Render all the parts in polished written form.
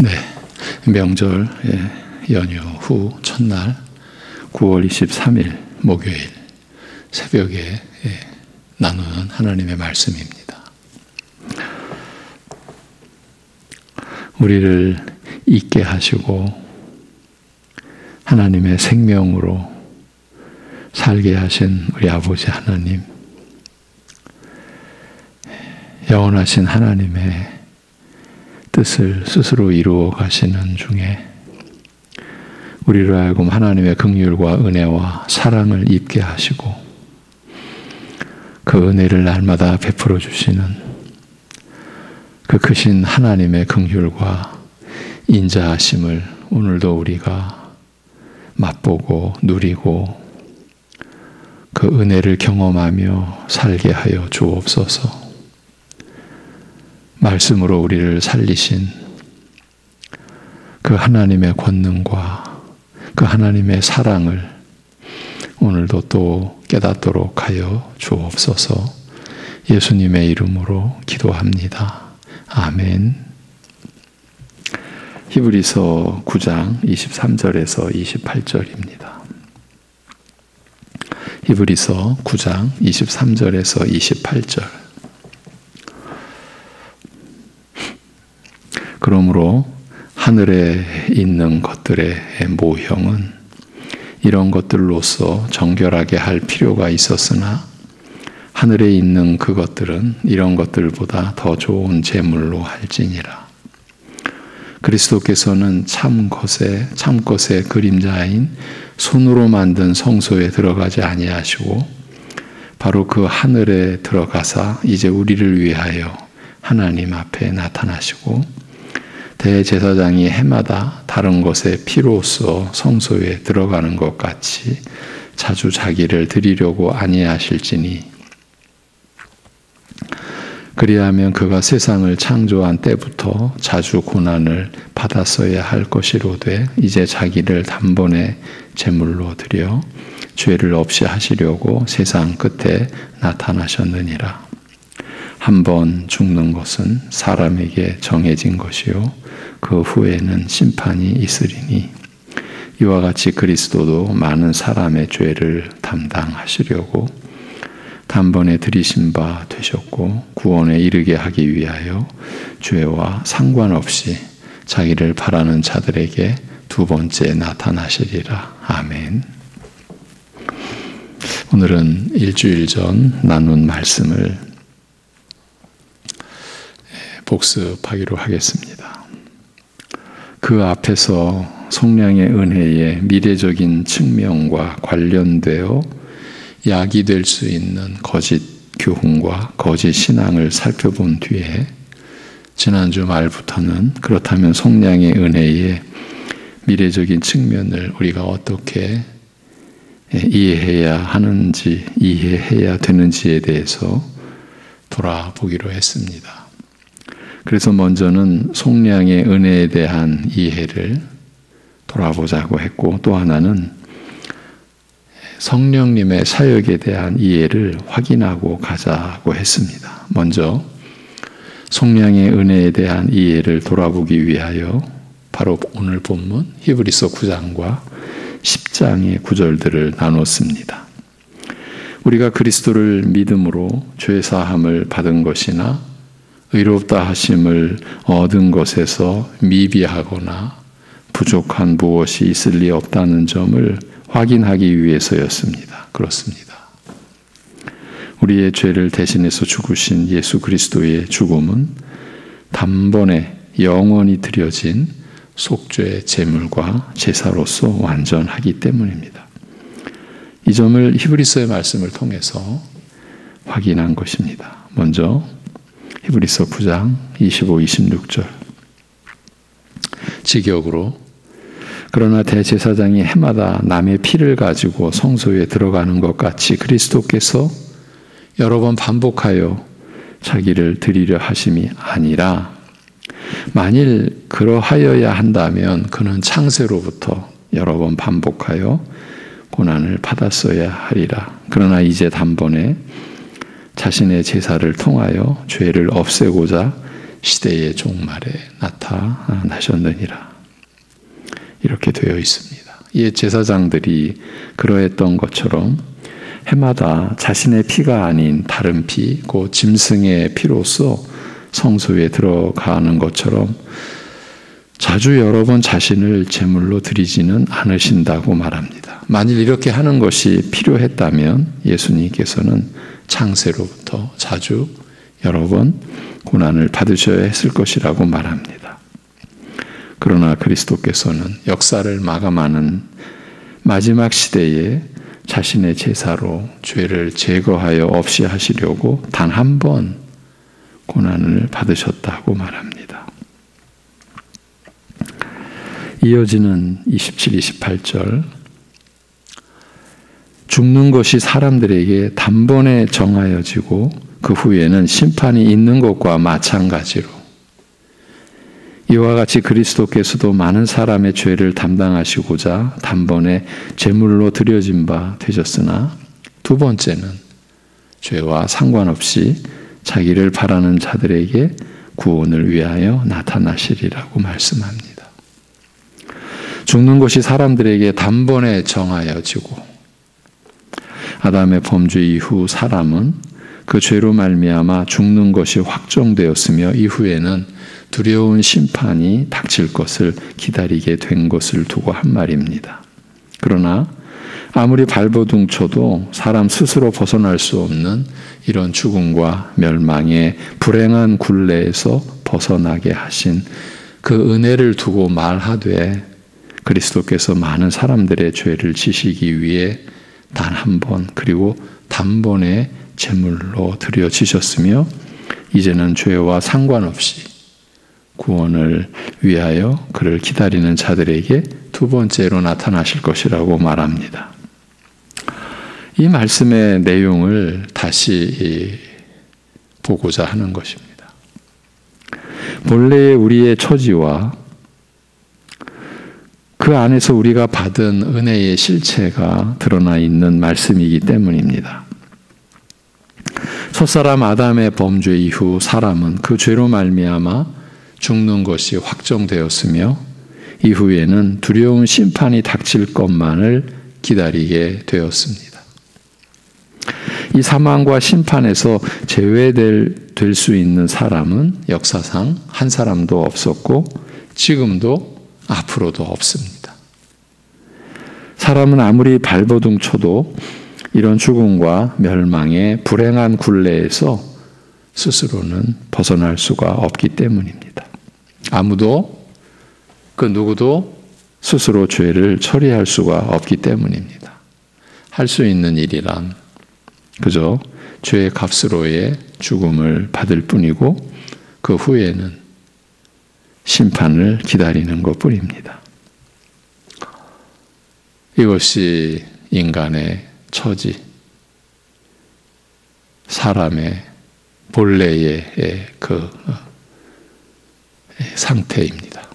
네, 명절 연휴 후 첫날 9월 23일 목요일 새벽에 나누는 하나님의 말씀입니다. 우리를 있게 하시고 하나님의 생명으로 살게 하신 우리 아버지 하나님, 영원하신 하나님의 뜻을 스스로 이루어 가시는 중에 우리로 하여금 하나님의 긍휼과 은혜와 사랑을 입게 하시고 그 은혜를 날마다 베풀어 주시는 그 크신 하나님의 긍휼과 인자하심을 오늘도 우리가 맛보고 누리고 그 은혜를 경험하며 살게 하여 주옵소서. 말씀으로 우리를 살리신 그 하나님의 권능과 그 하나님의 사랑을 오늘도 또 깨닫도록 하여 주옵소서. 예수님의 이름으로 기도합니다. 아멘. 히브리서 9장 23절에서 28절입니다. 히브리서 9장 23절에서 28절. 그러므로 하늘에 있는 것들의 모형은 이런 것들로서 정결하게 할 필요가 있었으나 하늘에 있는 그것들은 이런 것들보다 더 좋은 제물로 할지니라. 그리스도께서는 참 것의 그림자인 손으로 만든 성소에 들어가지 아니하시고 바로 그 하늘에 들어가사 이제 우리를 위하여 하나님 앞에 나타나시고 대제사장이 해마다 다른 것에 피로써 성소에 들어가는 것 같이 자주 자기를 드리려고 아니하실지니 그리하면 그가 세상을 창조한 때부터 자주 고난을 받았어야 할 것이로되 이제 자기를 단번에 제물로 드려 죄를 없이 하시려고 세상 끝에 나타나셨느니라. 한 번 죽는 것은 사람에게 정해진 것이요 그 후에는 심판이 있으리니 이와 같이 그리스도도 많은 사람의 죄를 담당하시려고 단번에 들이신 바 되셨고 구원에 이르게 하기 위하여 죄와 상관없이 자기를 바라는 자들에게 두 번째 나타나시리라. 아멘. 오늘은 일주일 전 나눈 말씀을 복습하기로 하겠습니다. 그 앞에서 성령의 은혜의 미래적인 측면과 관련되어 약이 될 수 있는 거짓 교훈과 거짓 신앙을 살펴본 뒤에 지난주 말부터는 그렇다면 성령의 은혜의 미래적인 측면을 우리가 어떻게 이해해야 하는지, 이해해야 되는지에 대해서 돌아보기로 했습니다. 그래서 먼저는 성령의 은혜에 대한 이해를 돌아보자고 했고 또 하나는 성령님의 사역에 대한 이해를 확인하고 가자고 했습니다. 먼저 성령의 은혜에 대한 이해를 돌아보기 위하여 바로 오늘 본문 히브리서 9장과 10장의 구절들을 나눴습니다. 우리가 그리스도를 믿음으로 죄사함을 받은 것이나 의롭다 하심을 얻은 것에서 미비하거나 부족한 무엇이 있을 리 없다는 점을 확인하기 위해서였습니다. 그렇습니다. 우리의 죄를 대신해서 죽으신 예수 그리스도의 죽음은 단번에 영원히 드려진 속죄 제물과 제사로서 완전하기 때문입니다. 이 점을 히브리서의 말씀을 통해서 확인한 것입니다. 먼저 히브리서 9장 25, 26절 직역으로 그러나 대제사장이 해마다 남의 피를 가지고 성소에 들어가는 것 같이 그리스도께서 여러 번 반복하여 자기를 드리려 하심이 아니라 만일 그러하여야 한다면 그는 창세로부터 여러 번 반복하여 고난을 받았어야 하리라. 그러나 이제 단번에 자신의 제사를 통하여 죄를 없애고자 시대의 종말에 나타나셨느니라. 이렇게 되어 있습니다. 옛 제사장들이 그러했던 것처럼 해마다 자신의 피가 아닌 다른 피, 곧 짐승의 피로서 성소에 들어가는 것처럼 자주 여러 번 자신을 제물로 드리지는 않으신다고 말합니다. 만일 이렇게 하는 것이 필요했다면 예수님께서는 창세로부터 자주 여러 번 고난을 받으셔야 했을 것이라고 말합니다. 그러나 그리스도께서는 역사를 마감하는 마지막 시대에 자신의 제사로 죄를 제거하여 없이 하시려고 단 한 번 고난을 받으셨다고 말합니다. 이어지는 27, 28절 죽는 것이 사람들에게 단번에 정하여지고 그 후에는 심판이 있는 것과 마찬가지로 이와 같이 그리스도께서도 많은 사람의 죄를 담당하시고자 단번에 제물로 드려진 바 되셨으나 두 번째는 죄와 상관없이 자기를 바라는 자들에게 구원을 위하여 나타나시리라고 말씀합니다. 죽는 것이 사람들에게 단번에 정하여지고 아담의 범죄 이후 사람은 그 죄로 말미암아 죽는 것이 확정되었으며 이후에는 두려운 심판이 닥칠 것을 기다리게 된 것을 두고 한 말입니다. 그러나 아무리 발버둥 쳐도 사람 스스로 벗어날 수 없는 이런 죽음과 멸망의 불행한 굴레에서 벗어나게 하신 그 은혜를 두고 말하되 그리스도께서 많은 사람들의 죄를 지시기 위해 단 한 번 그리고 단번에 제물로 드려지셨으며 이제는 죄와 상관없이 구원을 위하여 그를 기다리는 자들에게 두 번째로 나타나실 것이라고 말합니다. 이 말씀의 내용을 다시 보고자 하는 것입니다. 본래의 우리의 처지와 그 안에서 우리가 받은 은혜의 실체가 드러나 있는 말씀이기 때문입니다. 첫사람 아담의 범죄 이후 사람은 그 죄로 말미암아 죽는 것이 확정되었으며 이후에는 두려운 심판이 닥칠 것만을 기다리게 되었습니다. 이 사망과 심판에서 제외될 수 있는 사람은 역사상 한 사람도 없었고 지금도 앞으로도 없습니다. 사람은 아무리 발버둥 쳐도 이런 죽음과 멸망의 불행한 굴레에서 스스로는 벗어날 수가 없기 때문입니다. 아무도 그 누구도 스스로 죄를 처리할 수가 없기 때문입니다. 할 수 있는 일이란 그저 죄의 값으로의 죽음을 받을 뿐이고 그 후에는 심판을 기다리는 것뿐입니다. 이것이 인간의 처지, 사람의 본래의 그 상태입니다.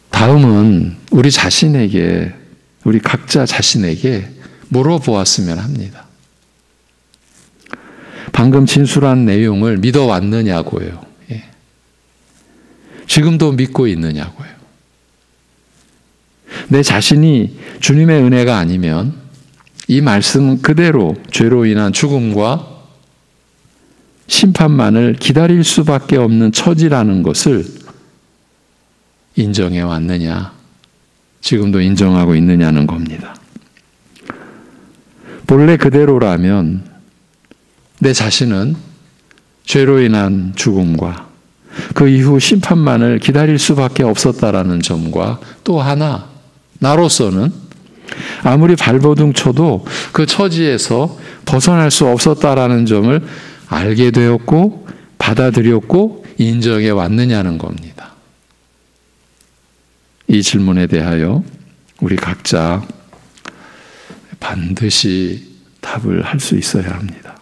다음은 우리 자신에게, 우리 각자 자신에게 물어보았으면 합니다. 방금 진술한 내용을 믿어왔느냐고요. 예. 지금도 믿고 있느냐고요. 내 자신이 주님의 은혜가 아니면 이 말씀 그대로 죄로 인한 죽음과 심판만을 기다릴 수밖에 없는 처지라는 것을 인정해 왔느냐, 지금도 인정하고 있느냐는 겁니다. 본래 그대로라면 내 자신은 죄로 인한 죽음과 그 이후 심판만을 기다릴 수밖에 없었다라는 점과 또 하나, 나로서는 아무리 발버둥 쳐도 그 처지에서 벗어날 수 없었다라는 점을 알게 되었고 받아들였고 인정해 왔느냐는 겁니다. 이 질문에 대하여 우리 각자 반드시 답을 할 수 있어야 합니다.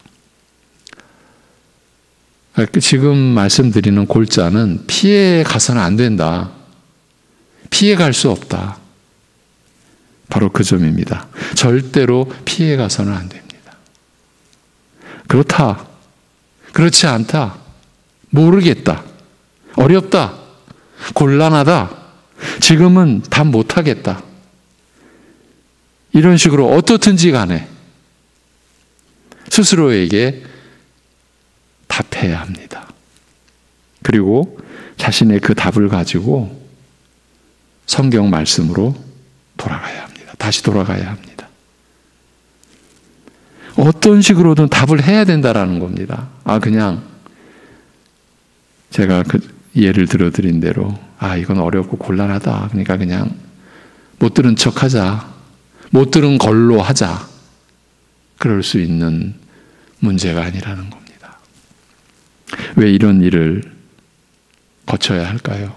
지금 말씀드리는 골자는 피해 가서는 안 된다. 피해 갈 수 없다. 바로 그 점입니다. 절대로 피해 가서는 안 됩니다. 그렇다. 그렇지 않다. 모르겠다. 어렵다. 곤란하다. 지금은 답 못하겠다. 이런 식으로 어떻든지 간에 스스로에게 답해야 합니다. 그리고 자신의 그 답을 가지고 성경 말씀으로 돌아가야 합니다. 다시 돌아가야 합니다. 어떤 식으로든 답을 해야 된다라는 겁니다. 그냥 제가 그 예를 들어드린 대로 이건 어렵고 곤란하다. 그러니까 그냥 못 들은 척 하자. 못 들은 걸로 하자. 그럴 수 있는 문제가 아니라는 겁니다. 왜 이런 일을 거쳐야 할까요?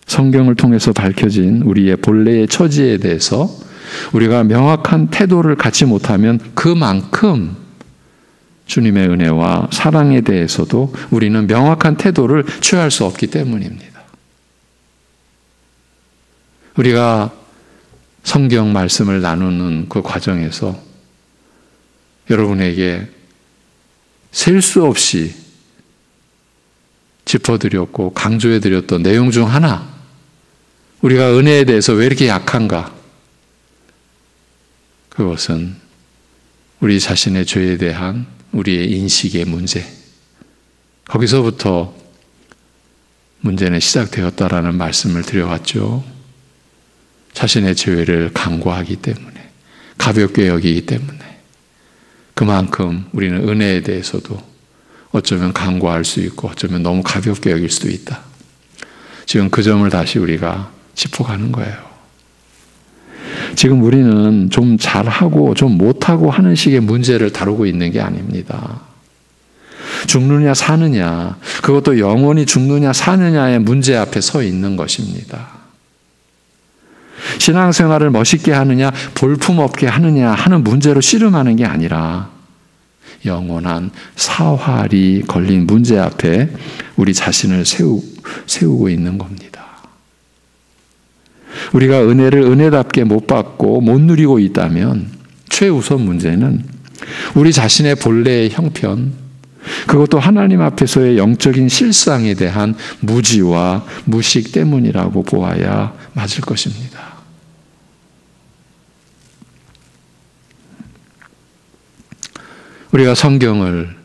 성경을 통해서 밝혀진 우리의 본래의 처지에 대해서 우리가 명확한 태도를 갖지 못하면 그만큼 주님의 은혜와 사랑에 대해서도 우리는 명확한 태도를 취할 수 없기 때문입니다. 우리가 성경 말씀을 나누는 그 과정에서 여러분에게 셀 수 없이 짚어드렸고 강조해드렸던 내용 중 하나, 우리가 은혜에 대해서 왜 이렇게 약한가? 그것은 우리 자신의 죄에 대한 우리의 인식의 문제, 거기서부터 문제는 시작되었다라는 말씀을 드려왔죠. 자신의 죄를 간과하기 때문에, 가볍게 여기기 때문에 그만큼 우리는 은혜에 대해서도 어쩌면 간과할 수 있고 어쩌면 너무 가볍게 여길 수도 있다. 지금 그 점을 다시 우리가 짚어가는 거예요. 지금 우리는 좀 잘하고 좀 못하고 하는 식의 문제를 다루고 있는 게 아닙니다. 죽느냐 사느냐, 그것도 영원히 죽느냐 사느냐의 문제 앞에 서 있는 것입니다. 신앙생활을 멋있게 하느냐 볼품없게 하느냐 하는 문제로 씨름하는 게 아니라 영원한 사활이 걸린 문제 앞에 우리 자신을 세우고 있는 겁니다. 우리가 은혜를 은혜답게 못 받고 못 누리고 있다면 최우선 문제는 우리 자신의 본래의 형편, 그것도 하나님 앞에서의 영적인 실상에 대한 무지와 무식 때문이라고 보아야 맞을 것입니다. 우리가 성경을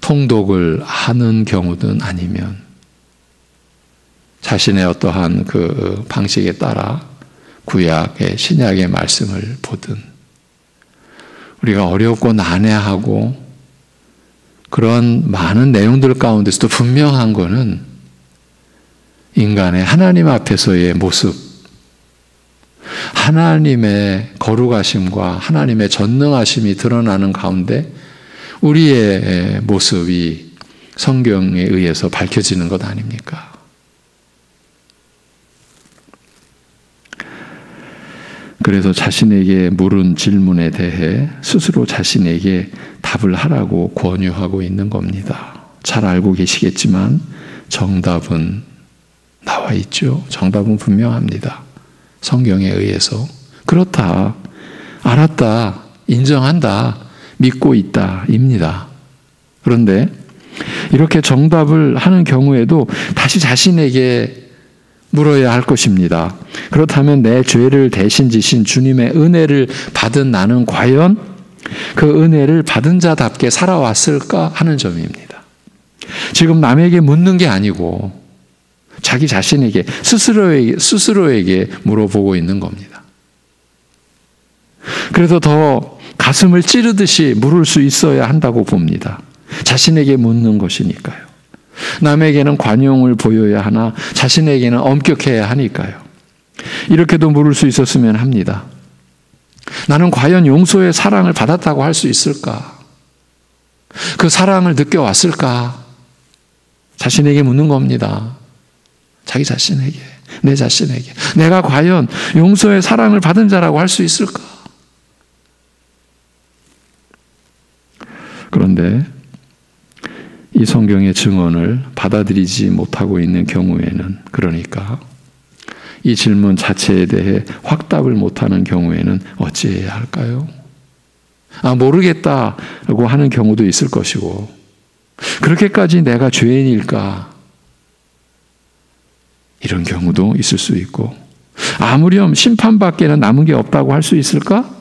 통독을 하는 경우든 아니면 자신의 어떠한 그 방식에 따라 구약의 신약의 말씀을 보든 우리가 어렵고 난해하고 그런 많은 내용들 가운데서도 분명한 것은 인간의 하나님 앞에서의 모습, 하나님의 거룩하심과 하나님의 전능하심이 드러나는 가운데 우리의 모습이 성경에 의해서 밝혀지는 것 아닙니까? 그래서 자신에게 물은 질문에 대해 스스로 자신에게 답을 하라고 권유하고 있는 겁니다. 잘 알고 계시겠지만 정답은 나와 있죠. 정답은 분명합니다. 성경에 의해서. 그렇다, 알았다, 인정한다, 믿고 있다 입니다. 그런데 이렇게 정답을 하는 경우에도 다시 자신에게 물어야 할 것입니다. 그렇다면 내 죄를 대신 지신 주님의 은혜를 받은 나는 과연 그 은혜를 받은 자답게 살아왔을까 하는 점입니다. 지금 남에게 묻는 게 아니고 자기 자신에게 스스로에게 물어보고 있는 겁니다. 그래서 더 가슴을 찌르듯이 물을 수 있어야 한다고 봅니다. 자신에게 묻는 것이니까요. 남에게는 관용을 보여야 하나 자신에게는 엄격해야 하니까요. 이렇게도 물을 수 있었으면 합니다. 나는 과연 용서의 사랑을 받았다고 할 수 있을까? 그 사랑을 느껴왔을까? 자신에게 묻는 겁니다. 자기 자신에게, 내 자신에게. 내가 과연 용서의 사랑을 받은 자라고 할 수 있을까? 그런데 이 성경의 증언을 받아들이지 못하고 있는 경우에는, 그러니까 이 질문 자체에 대해 확답을 못하는 경우에는 어찌해야 할까요? 모르겠다라고 하는 경우도 있을 것이고, 그렇게까지 내가 죄인일까? 이런 경우도 있을 수 있고, 아무렴 심판밖에는 남은 게 없다고 할 수 있을까?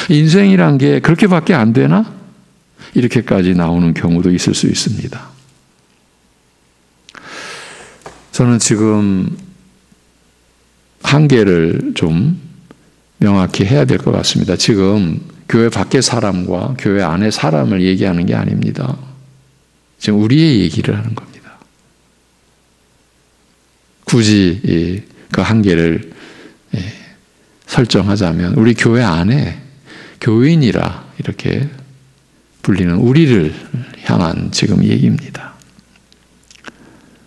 인생이란 게 그렇게밖에 안 되나? 이렇게까지 나오는 경우도 있을 수 있습니다. 저는 지금 한계를 좀 명확히 해야 될 것 같습니다. 지금 교회 밖의 사람과 교회 안의 사람을 얘기하는 게 아닙니다. 지금 우리의 얘기를 하는 겁니다. 굳이 그 한계를 설정하자면 우리 교회 안에 교인이라 이렇게 불리는 우리를 향한 지금 얘기입니다.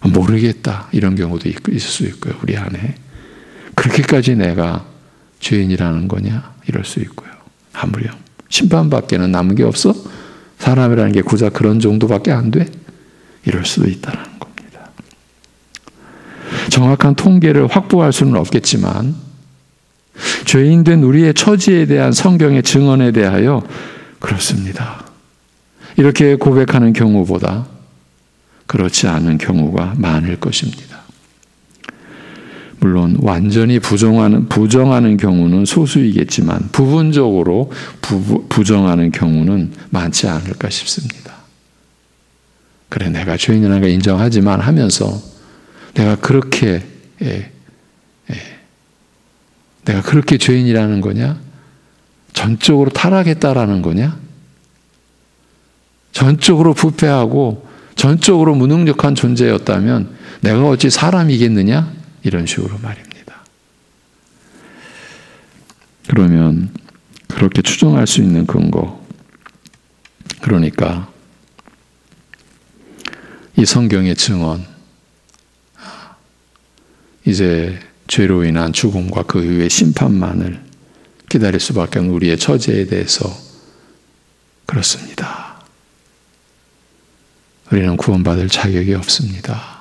모르겠다 이런 경우도 있을 수 있고요. 우리 안에 그렇게까지 내가 죄인이라는 거냐 이럴 수 있고요. 아무렴 심판밖에는 남은 게 없어? 사람이라는 게 고작 그런 정도밖에 안 돼? 이럴 수도 있다는 겁니다. 정확한 통계를 확보할 수는 없겠지만 죄인된 우리의 처지에 대한 성경의 증언에 대하여 그렇습니다. 이렇게 고백하는 경우보다 그렇지 않은 경우가 많을 것입니다. 물론 완전히 부정하는 경우는 소수이겠지만 부분적으로 부정하는 경우는 많지 않을까 싶습니다. 그래 내가 죄인이라는 걸 인정하지만 하면서 내가 그렇게 죄인이라는 거냐? 전적으로 타락했다라는 거냐? 전적으로 부패하고 전적으로 무능력한 존재였다면 내가 어찌 사람이겠느냐? 이런 식으로 말입니다. 그러면 그렇게 추정할 수 있는 근거, 그러니까 이 성경의 증언, 이제 죄로 인한 죽음과 그 이후의 심판만을 기다릴 수밖에 없는 우리의 처지에 대해서 그렇습니다. 우리는 구원받을 자격이 없습니다.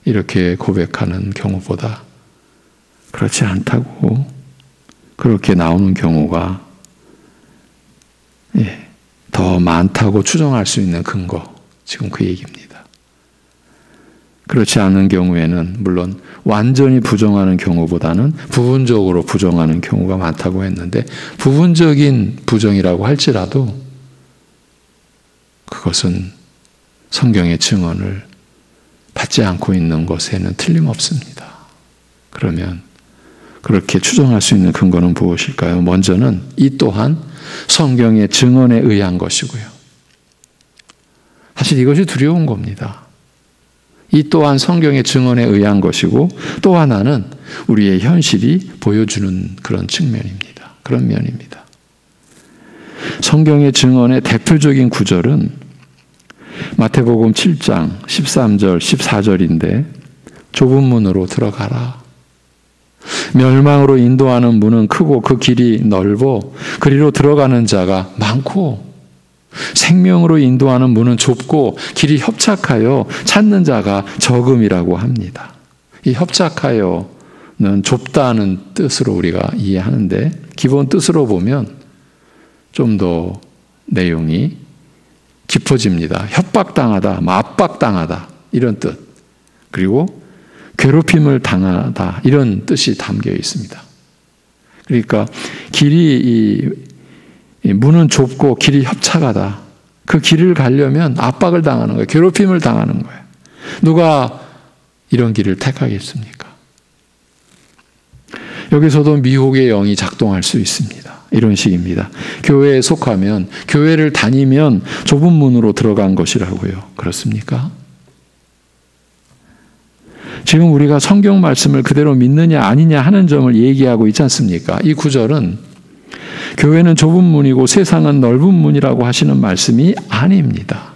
이렇게 고백하는 경우보다 그렇지 않다고 그렇게 나오는 경우가 더 많다고 추정할 수 있는 근거, 지금 그 얘기입니다. 그렇지 않은 경우에는 물론 완전히 부정하는 경우보다는 부분적으로 부정하는 경우가 많다고 했는데 부분적인 부정이라고 할지라도 그것은 성경의 증언을 받지 않고 있는 것에는 틀림없습니다. 그러면 그렇게 추정할 수 있는 근거는 무엇일까요? 먼저는 이 또한 성경의 증언에 의한 것이고요. 사실 이것이 두려운 겁니다. 이 또한 성경의 증언에 의한 것이고 또 하나는 우리의 현실이 보여주는 그런 측면입니다. 그런 면입니다. 성경의 증언의 대표적인 구절은 마태복음 7장 13절 14절인데 좁은 문으로 들어가라. 멸망으로 인도하는 문은 크고 그 길이 넓어 그리로 들어가는 자가 많고 생명으로 인도하는 문은 좁고 길이 협착하여 찾는 자가 적음이라고 합니다. 이 협착하여는 좁다는 뜻으로 우리가 이해하는데 기본 뜻으로 보면 좀 더 내용이 깊어집니다. 협박당하다, 압박당하다 이런 뜻, 그리고 괴롭힘을 당하다 이런 뜻이 담겨 있습니다. 그러니까 문은 좁고 길이 협착하다. 그 길을 가려면 압박을 당하는 거예요. 괴롭힘을 당하는 거예요. 누가 이런 길을 택하겠습니까? 여기서도 미혹의 영이 작동할 수 있습니다. 이런 식입니다. 교회에 속하면, 교회를 다니면 좁은 문으로 들어간 것이라고요. 그렇습니까? 지금 우리가 성경 말씀을 그대로 믿느냐 아니냐 하는 점을 얘기하고 있지 않습니까? 이 구절은 교회는 좁은 문이고 세상은 넓은 문이라고 하시는 말씀이 아닙니다.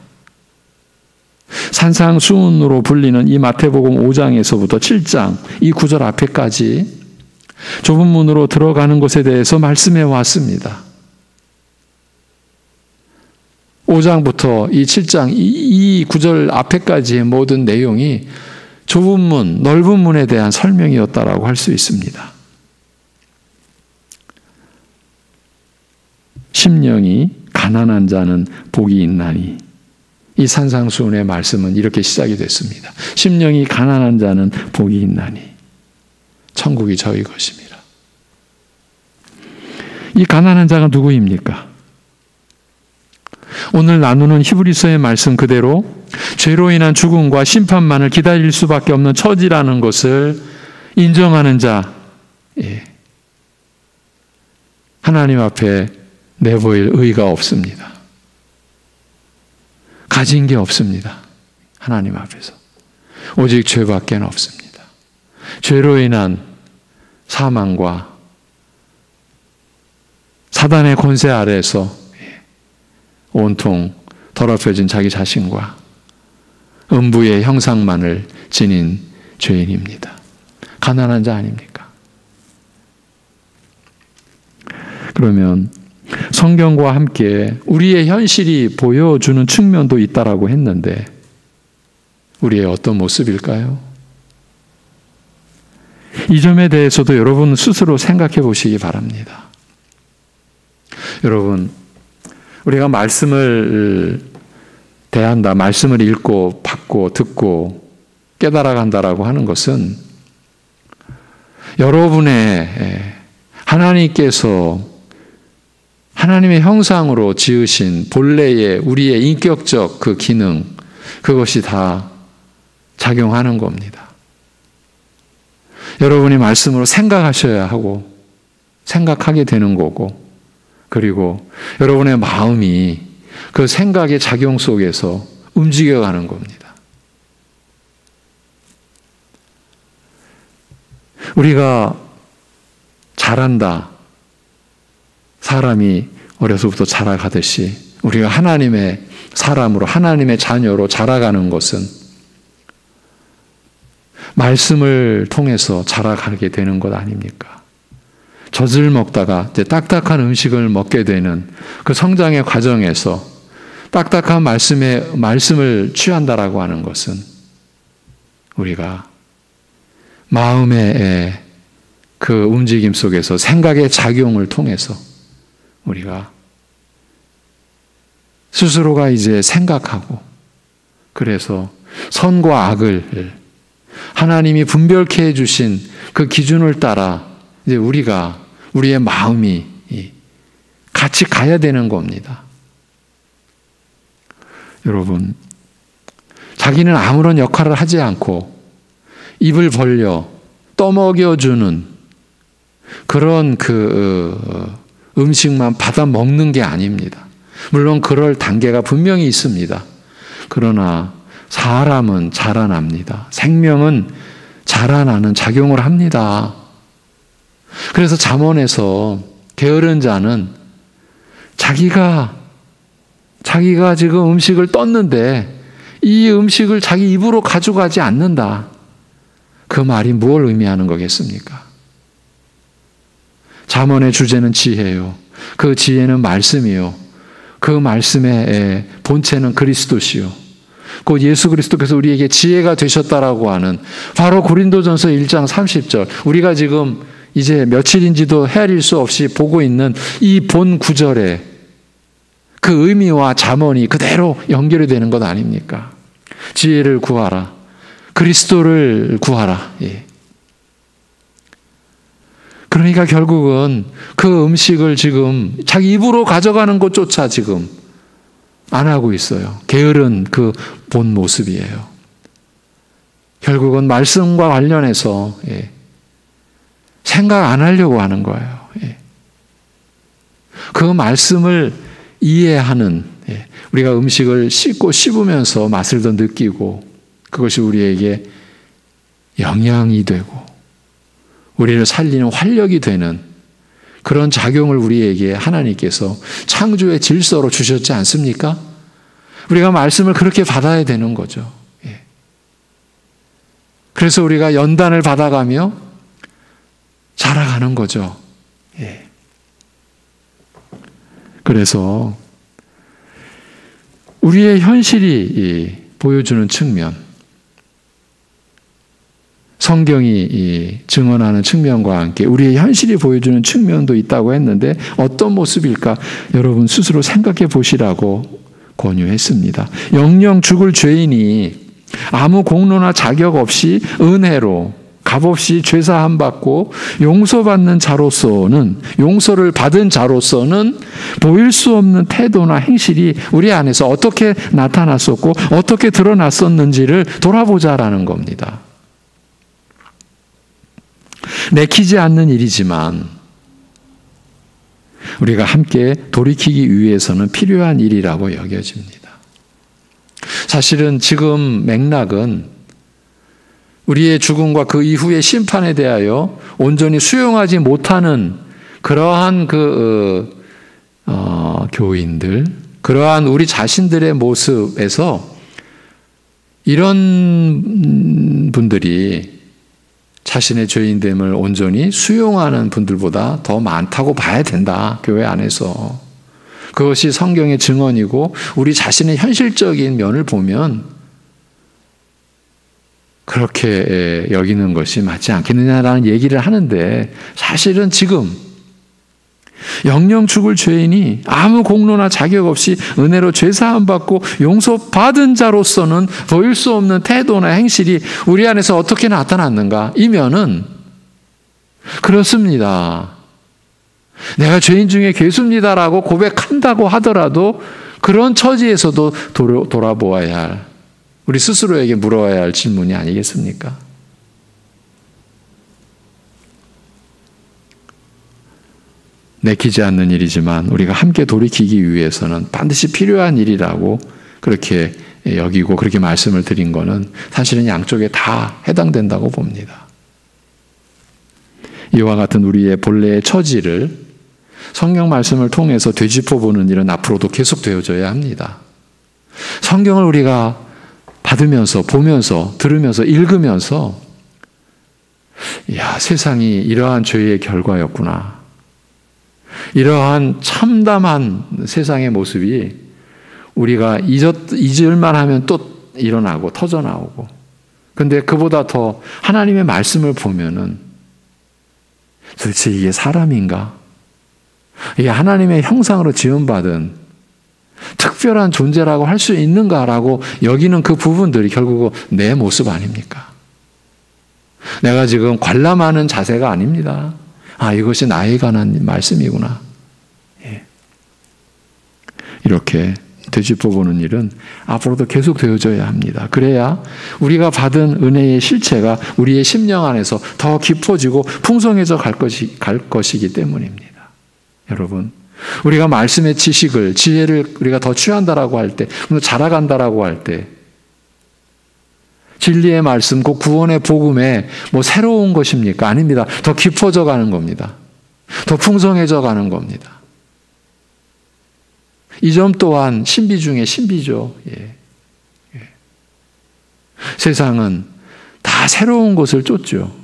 산상수훈으로 불리는 이 마태복음 5장에서부터 7장 이 구절 앞에까지 좁은 문으로 들어가는 것에 대해서 말씀해 왔습니다. 5장부터 이 7장 이 구절 앞에까지의 모든 내용이 좁은 문, 넓은 문에 대한 설명이었다라고 할 수 있습니다. 심령이 가난한 자는 복이 있나니. 이 산상수훈의 말씀은 이렇게 시작이 됐습니다. 심령이 가난한 자는 복이 있나니. 천국이 저희 것입니다. 이 가난한 자가 누구입니까? 오늘 나누는 히브리서의 말씀 그대로 죄로 인한 죽음과 심판만을 기다릴 수밖에 없는 처지라는 것을 인정하는 자, 하나님 앞에 내보일 의가 없습니다. 가진 게 없습니다. 하나님 앞에서. 오직 죄밖에 없습니다. 죄로 인한 사망과 사단의 권세 아래에서 온통 더럽혀진 자기 자신과 음부의 형상만을 지닌 죄인입니다. 가난한 자 아닙니까? 그러면 성경과 함께 우리의 현실이 보여주는 측면도 있다라고 했는데 우리의 어떤 모습일까요? 이 점에 대해서도 여러분 스스로 생각해 보시기 바랍니다. 여러분, 우리가 말씀을 대한다, 말씀을 읽고 받고 듣고 깨달아간다라고 하는 것은 여러분의 하나님께서 하나님의 형상으로 지으신 본래의 우리의 인격적 그 기능, 그것이 다 작용하는 겁니다. 여러분이 말씀으로 생각하셔야 하고 생각하게 되는 거고, 그리고 여러분의 마음이 그 생각의 작용 속에서 움직여가는 겁니다. 우리가 잘한다, 사람이 어려서부터 자라가듯이 우리가 하나님의 사람으로, 하나님의 자녀로 자라가는 것은 말씀을 통해서 자라가게 되는 것 아닙니까? 젖을 먹다가 이제 딱딱한 음식을 먹게 되는 그 성장의 과정에서 딱딱한 말씀을 취한다라고 하는 것은 우리가 마음의 그 움직임 속에서 생각의 작용을 통해서 우리가 스스로가 이제 생각하고, 그래서 선과 악을 하나님이 분별케 해주신 그 기준을 따라 이제 우리의 마음이 같이 가야 되는 겁니다. 여러분, 자기는 아무런 역할을 하지 않고 입을 벌려 떠먹여주는 그런 음식만 받아 먹는 게 아닙니다. 물론 그럴 단계가 분명히 있습니다. 그러나 사람은 자라납니다. 생명은 자라나는 작용을 합니다. 그래서 잠언에서 게으른 자는 자기가 지금 음식을 떴는데 이 음식을 자기 입으로 가져가지 않는다. 그 말이 무엇을 의미하는 거겠습니까? 잠언의 주제는 지혜요. 그 지혜는 말씀이요. 그 말씀의 본체는 그리스도시요. 곧 예수 그리스도께서 우리에게 지혜가 되셨다라고 하는 바로 고린도전서 1장 30절. 우리가 지금 이제 며칠인지도 헤아릴 수 없이 보고 있는 이 본 구절에 그 의미와 잠언이 그대로 연결이 되는 것 아닙니까? 지혜를 구하라. 그리스도를 구하라. 예. 그러니까 결국은 그 음식을 지금 자기 입으로 가져가는 것조차 지금 안 하고 있어요. 게으른 그 본 모습이에요. 결국은 말씀과 관련해서 생각 안 하려고 하는 거예요. 그 말씀을 이해하는, 우리가 음식을 씹고 씹으면서 맛을 더 느끼고 그것이 우리에게 영양이 되고 우리를 살리는 활력이 되는 그런 작용을 우리에게 하나님께서 창조의 질서로 주셨지 않습니까? 우리가 말씀을 그렇게 받아야 되는 거죠. 그래서 우리가 연단을 받아가며 자라가는 거죠. 그래서 우리의 현실이 보여주는 측면, 성경이 증언하는 측면과 함께 우리의 현실이 보여주는 측면도 있다고 했는데 어떤 모습일까? 여러분 스스로 생각해 보시라고 권유했습니다. 영영 죽을 죄인이 아무 공로나 자격 없이 은혜로 값없이 죄사함 받고 용서받는 자로서는, 용서를 받은 자로서는 보일 수 없는 태도나 행실이 우리 안에서 어떻게 나타났었고 어떻게 드러났었는지를 돌아보자라는 겁니다. 내키지 않는 일이지만 우리가 함께 돌이키기 위해서는 필요한 일이라고 여겨집니다. 사실은 지금 맥락은 우리의 죽음과 그 이후의 심판에 대하여 온전히 수용하지 못하는 그러한 교인들, 그러한 우리 자신들의 모습에서 이런 분들이 자신의 죄인됨을 온전히 수용하는 분들보다 더 많다고 봐야 된다, 교회 안에서. 그것이 성경의 증언이고 우리 자신의 현실적인 면을 보면 그렇게 여기는 것이 맞지 않겠느냐라는 얘기를 하는데, 사실은 지금 영영 죽을 죄인이 아무 공로나 자격 없이 은혜로 죄사함 받고 용서받은 자로서는 보일 수 없는 태도나 행실이 우리 안에서 어떻게 나타났는가? 이면은 그렇습니다. 내가 죄인 중에 괴수입니다라고 고백한다고 하더라도 그런 처지에서도 돌아보아야 할, 우리 스스로에게 물어야 할 질문이 아니겠습니까? 내키지 않는 일이지만 우리가 함께 돌이키기 위해서는 반드시 필요한 일이라고 그렇게 여기고 그렇게 말씀을 드린 거는 사실은 양쪽에 다 해당된다고 봅니다. 이와 같은 우리의 본래의 처지를 성경 말씀을 통해서 되짚어보는 일은 앞으로도 계속 되어져야 합니다. 성경을 우리가 받으면서, 보면서, 들으면서, 읽으면서 세상이 이러한 죄의 결과였구나. 이러한 참담한 세상의 모습이 우리가 잊을만 하면 또 일어나고 터져나오고, 근데 그보다 더 하나님의 말씀을 보면은 도대체 이게 사람인가? 이게 하나님의 형상으로 지음받은 특별한 존재라고 할 수 있는가라고 여기는 그 부분들이 결국 내 모습 아닙니까? 내가 지금 관람하는 자세가 아닙니다. 이것이 나에 관한 말씀이구나. 이렇게 되짚어보는 일은 앞으로도 계속 되어져야 합니다. 그래야 우리가 받은 은혜의 실체가 우리의 심령 안에서 더 깊어지고 풍성해져 갈 것이기 때문입니다. 여러분, 우리가 말씀의 지식을, 지혜를 우리가 더 취한다라고 할 때, 자라간다라고 할 때, 진리의 말씀, 그 구원의 복음에 새로운 것입니까? 아닙니다. 더 깊어져 가는 겁니다. 더 풍성해져 가는 겁니다. 이 점 또한 신비 중에 신비죠. 세상은 다 새로운 것을 쫓죠.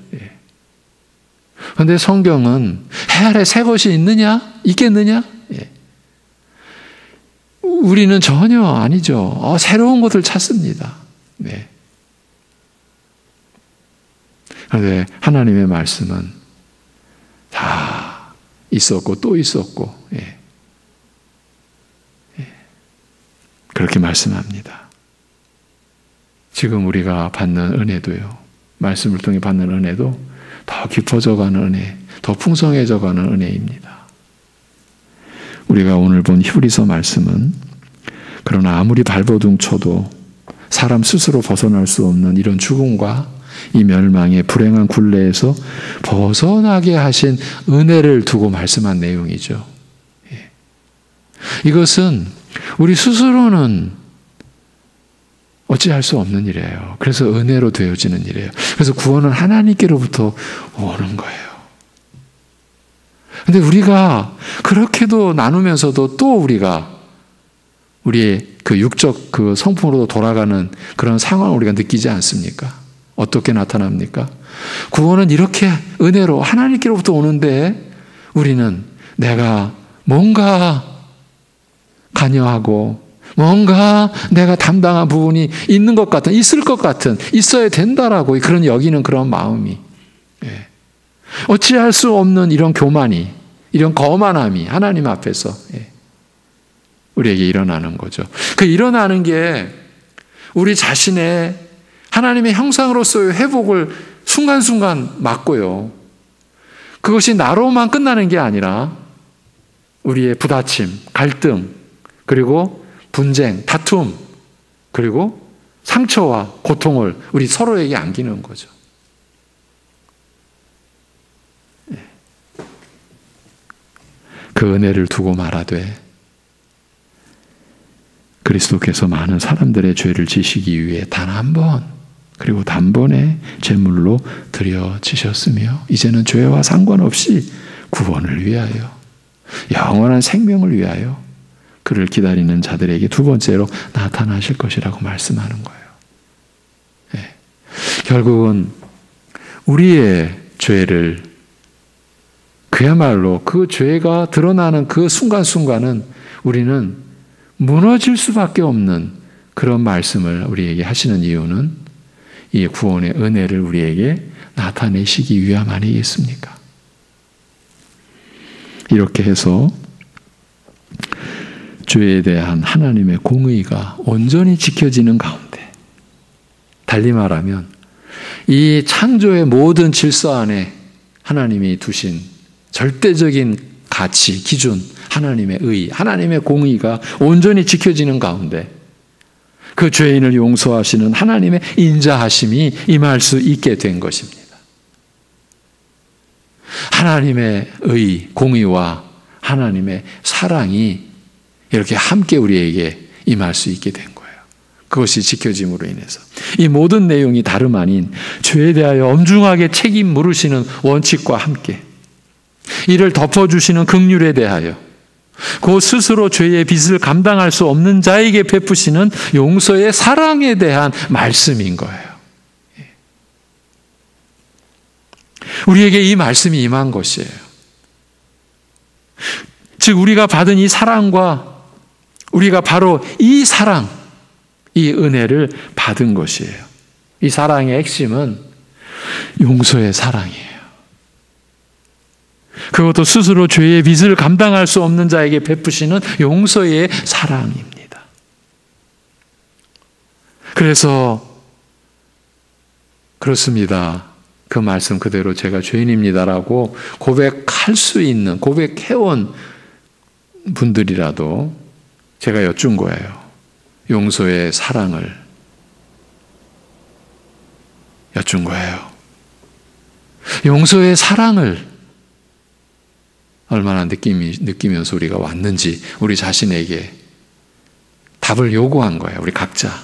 그런데 성경은 해 아래 새 것이 있겠느냐? 우리는 전혀 아니죠. 새로운 것을 찾습니다. 그런데 하나님의 말씀은 다 있었고 또 있었고, 그렇게 말씀합니다. 지금 우리가 받는 은혜도요, 말씀을 통해 받는 은혜도 더 깊어져가는 은혜, 더 풍성해져가는 은혜입니다. 우리가 오늘 본 히브리서 말씀은 그러나 아무리 발버둥 쳐도 사람 스스로 벗어날 수 없는 이런 죽음과 이 멸망의 불행한 굴레에서 벗어나게 하신 은혜를 두고 말씀한 내용이죠. 이것은 우리 스스로는 어찌할 수 없는 일이에요. 그래서 은혜로 되어지는 일이에요. 그래서 구원은 하나님께로부터 오는 거예요. 그런데 우리가 그렇게도 나누면서도 또 우리가 우리의 그 육적 그 성품으로 돌아가는 그런 상황을 우리가 느끼지 않습니까? 어떻게 나타납니까? 구원은 이렇게 은혜로 하나님께로부터 오는데 우리는 내가 뭔가 관여하고 뭔가 내가 담당한 부분이 있는 것 같은, 있을 것 같은, 있어야 된다라고 그런 여기는 그런 마음이, 어찌할 수 없는 이런 교만이, 이런 거만함이 하나님 앞에서 우리에게 일어나는 거죠. 그 일어나는 게 우리 자신의 하나님의 형상으로서의 회복을 순간순간 맞고요. 그것이 나로만 끝나는 게 아니라 우리의 부다침, 갈등, 그리고 분쟁, 다툼, 그리고 상처와 고통을 우리 서로에게 안기는 거죠. 그 은혜를 두고 말하되 그리스도께서 많은 사람들의 죄를 지시기 위해 단 한 번, 그리고 단번에 제물로 드려지셨으며 이제는 죄와 상관없이 구원을 위하여, 영원한 생명을 위하여 그를 기다리는 자들에게 두 번째로 나타나실 것이라고 말씀하는 거예요. 결국은 우리의 죄를, 그야말로 그 죄가 드러나는 그 순간순간은 우리는 무너질 수밖에 없는 그런 말씀을 우리에게 하시는 이유는 이 구원의 은혜를 우리에게 나타내시기 위함 아니겠습니까? 이렇게 해서 죄에 대한 하나님의 공의가 온전히 지켜지는 가운데, 달리 말하면 이 창조의 모든 질서 안에 하나님이 두신 절대적인 가치, 기준, 하나님의 의, 하나님의 공의가 온전히 지켜지는 가운데 그 죄인을 용서하시는 하나님의 인자하심이 임할 수 있게 된 것입니다. 하나님의 의, 공의와 하나님의 사랑이 이렇게 함께 우리에게 임할 수 있게 된 거예요. 그것이 지켜짐으로 인해서. 이 모든 내용이 다름 아닌 죄에 대하여 엄중하게 책임 물으시는 원칙과 함께 이를 덮어주시는 긍휼에 대하여 그 스스로 죄의 빚을 감당할 수 없는 자에게 베푸시는 용서의 사랑에 대한 말씀인 거예요. 우리에게 이 말씀이 임한 것이에요. 즉 우리가 받은 이 사랑과 우리가 바로 이 사랑, 이 은혜를 받은 것이에요. 이 사랑의 핵심은 용서의 사랑이에요. 그것도 스스로 죄의 빚을 감당할 수 없는 자에게 베푸시는 용서의 사랑입니다. 그래서 그렇습니다. 그 말씀 그대로 제가 죄인입니다라고 고백할 수 있는, 고백해온 분들이라도 제가 여쭌 거예요. 용서의 사랑을 여쭌 거예요. 용서의 사랑을 얼마나 느끼면서 우리가 왔는지 우리 자신에게 답을 요구한 거예요. 우리 각자.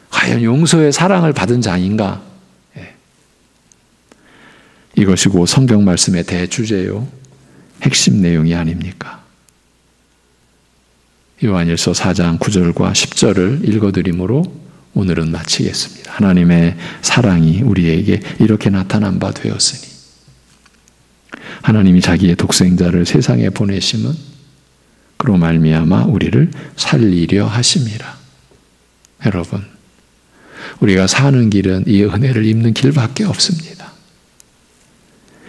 과연 용서의 사랑을 받은 자인가? 이것이 곧 성경 말씀의 대주제요. 핵심 내용이 아닙니까? 요한일서 4장 9절과 10절을 읽어드림으로 오늘은 마치겠습니다. 하나님의 사랑이 우리에게 이렇게 나타난 바 되었으니 하나님이 자기의 독생자를 세상에 보내심은 그로 말미암아 우리를 살리려 하심이라. 여러분, 우리가 사는 길은 이 은혜를 입는 길밖에 없습니다.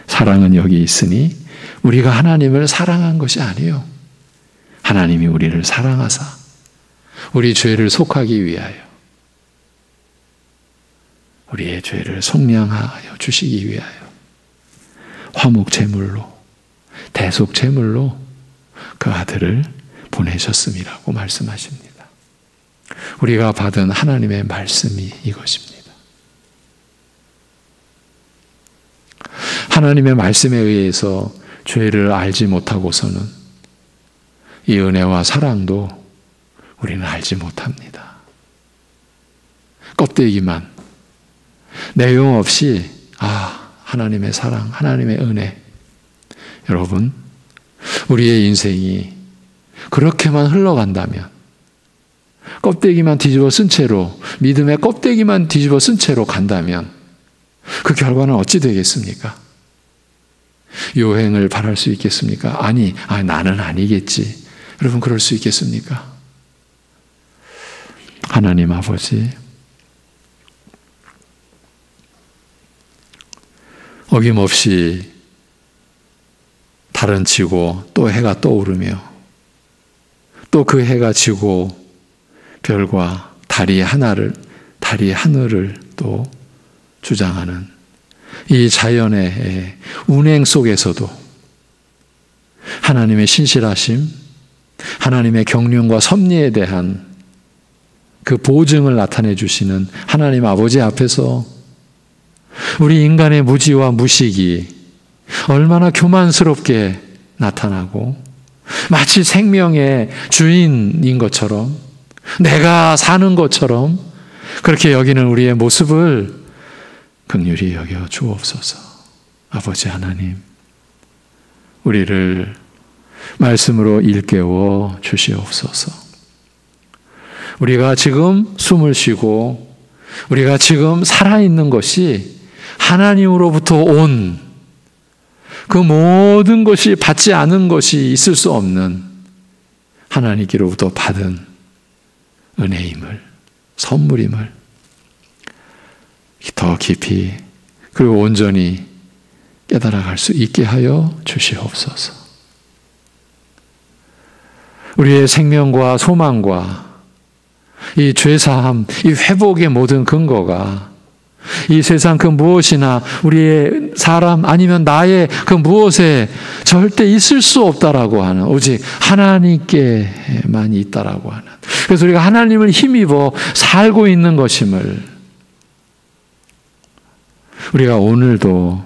사랑은 여기 있으니 우리가 하나님을 사랑한 것이 아니요, 하나님이 우리를 사랑하사 우리 죄를 속하기 위하여 우리의 죄를 속량하여 주시기 위하여 화목 제물로, 대속 제물로 그 아들을 보내셨음이라고 말씀하십니다. 우리가 받은 하나님의 말씀이 이것입니다. 하나님의 말씀에 의해서 죄를 알지 못하고서는 이 은혜와 사랑도 우리는 알지 못합니다. 껍데기만, 내용 없이 하나님의 사랑, 하나님의 은혜. 여러분, 우리의 인생이 그렇게만 흘러간다면, 껍데기만 뒤집어 쓴 채로, 믿음의 껍데기만 뒤집어 쓴 채로 간다면 그 결과는 어찌 되겠습니까? 요행을 바랄 수 있겠습니까? 아니, 나는 아니겠지. 여러분, 그럴 수 있겠습니까? 하나님 아버지, 어김없이 달은 지고 또 해가 떠오르며 또 그 해가 지고 별과 달이 하늘을 또 주장하는 이 자연의 운행 속에서도 하나님의 신실하심, 하나님의 경륜과 섭리에 대한 그 보증을 나타내 주시는 하나님 아버지 앞에서 우리 인간의 무지와 무식이 얼마나 교만스럽게 나타나고 마치 생명의 주인인 것처럼, 내가 사는 것처럼 그렇게 여기는 우리의 모습을 긍휼히 여겨 주옵소서. 아버지 하나님, 우리를 말씀으로 일깨워 주시옵소서. 우리가 지금 숨을 쉬고 우리가 지금 살아있는 것이 하나님으로부터 온 그 모든 것이 받지 않은 것이 있을 수 없는 하나님께로부터 받은 은혜임을, 선물임을 더 깊이 그리고 온전히 깨달아갈 수 있게 하여 주시옵소서. 우리의 생명과 소망과 이 죄사함, 이 회복의 모든 근거가 이 세상 그 무엇이나 우리의 사람 아니면 나의 그 무엇에 절대 있을 수 없다라고 하는, 오직 하나님께만 있다라고 하는, 그래서 우리가 하나님을 힘입어 살고 있는 것임을 우리가 오늘도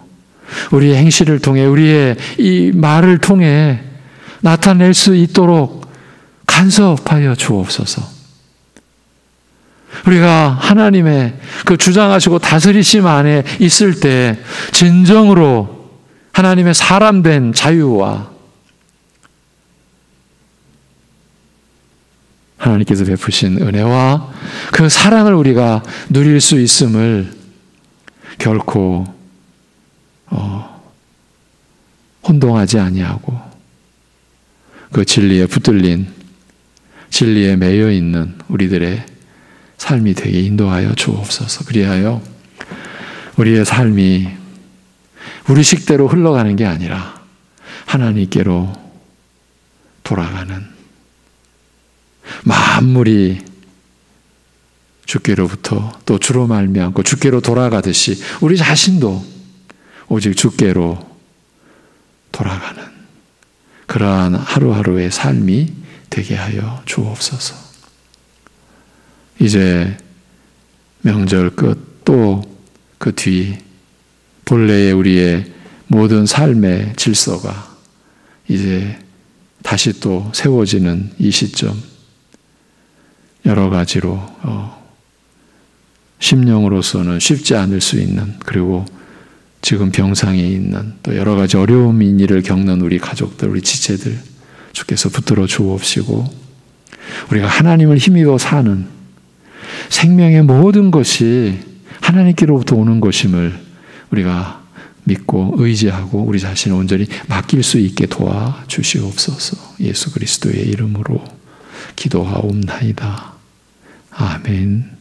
우리의 행실을 통해, 우리의 이 말을 통해 나타낼 수 있도록 간섭하여 주옵소서. 우리가 하나님의 그 주장하시고 다스리심 안에 있을 때 진정으로 하나님의 사람된 자유와 하나님께서 베푸신 은혜와 그 사랑을 우리가 누릴 수 있음을 결코 혼동하지 아니하고 그 진리에 붙들린, 진리에 매여 있는 우리들의 삶이 되게 인도하여 주옵소서. 그리하여 우리의 삶이 우리 식대로 흘러가는 게 아니라 하나님께로 돌아가는, 만물이 주께로부터 또 주로 말미암고 주께로 돌아가듯이 우리 자신도 오직 주께로 돌아가는 그러한 하루하루의 삶이 되게 하여 주옵소서. 이제 명절 끝, 또 그 뒤 본래의 우리의 모든 삶의 질서가 이제 다시 또 세워지는 이 시점, 여러 가지로 심령으로서는 쉽지 않을 수 있는, 그리고 지금 병상에 있는 또 여러 가지 어려움이 일을 겪는 우리 가족들, 우리 지체들 주께서 붙들어 주옵시고, 우리가 하나님을 힘입어 사는 생명의 모든 것이 하나님께로부터 오는 것임을 우리가 믿고 의지하고 우리 자신을 온전히 맡길 수 있게 도와주시옵소서. 예수 그리스도의 이름으로 기도하옵나이다. 아멘.